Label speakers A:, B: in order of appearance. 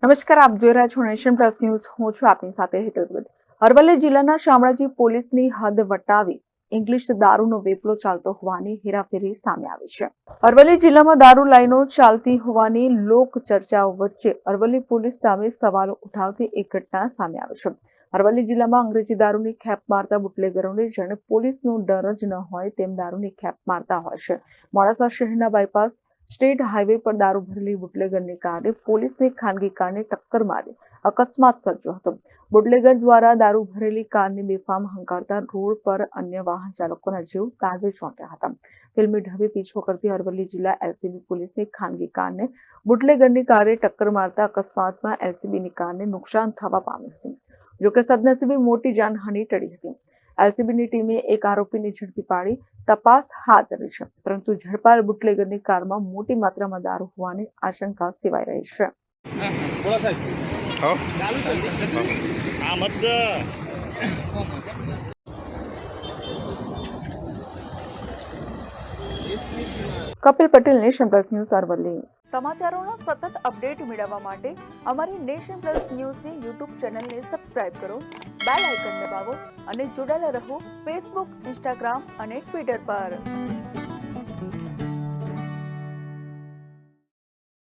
A: નમસ્કાર, આપ જોઈ રહ્યા છો નેશન પ્લસ ન્યૂઝ. હું છું આપની સાથે હેતલ ભગત. અરવલ્લી જિલ્લાના શામળાજી પોલીસની હદ વટાવી ઇંગ્લિશ દારૂનો વેપલો ચાલતો હોવાની હેરાફેરી સામે આવી છે. અરવલ્લી જિલ્લામાં દારૂ લાઈનો ચાલતી હોવાની લોક ચર્ચાઓ વચ્ચે અરવલ્લી પોલીસ સામે સવાલો ઉઠાવતી એક ઘટના સામે આવી છે. અરવલ્લી જિલ્લામાં અંગ્રેજી દારૂની ખેપ મારતા બુટલેગરોને જાણે પોલીસનો ડર જ ન હોય તેમ દારૂની ખેપ મારતા હોય છે. મોડાસા શહેરના બાયપાસ સ્ટેટ હાઈવે પર દારૂ ભરેલી બુટલેગરની કારે પોલીસની ખાનગી કારને ટક્કર મારી અકસ્માત સર્જ્યો હતો. બુટલેગર દ્વારા દારૂ ભરેલી કારને બેફામ હંકારતા રોડ પર અન્ય વાહન ચાલકોના જીવ તાળવે ચોંટ્યા હતા. ફિલ્મી ઢબે પીછો કરતી અરવલ્લી જિલ્લા એલસીબી પોલીસની ખાનગી કારને બુટલેગરની કારે ટક્કર મારતા અકસ્માતમાં એલસીબીની કારને નુકસાન થવા પામ્યું હતું. જોકે સદનસીબે મોટી જાનહાનિ ટળી હતી. એલસીબીની ટીમે એક આરોપીને ઝડપી પાડી તપાસ હાથ ધરી છે, પરંતુ ઝડપાયેલ બુટલેગરની કારમાં મોટી માત્રામાં દારૂ હોવાની આશંકા સેવાઈ રહી છે. Kapil Patel, Nation Plus News, Aravalli. સમાચારોનો સતત અપડેટ મેળવવા માટે અમારી નેશન પ્લસ ન્યૂઝની યુટ્યુબ ચેનલને સબસ્ક્રાઇબ કરો, બેલ આઇકન દબાવો અને જોડાયેલા રહો ફેસબુક, ઇન્સ્ટાગ્રામ અને ટ્વિટર પર.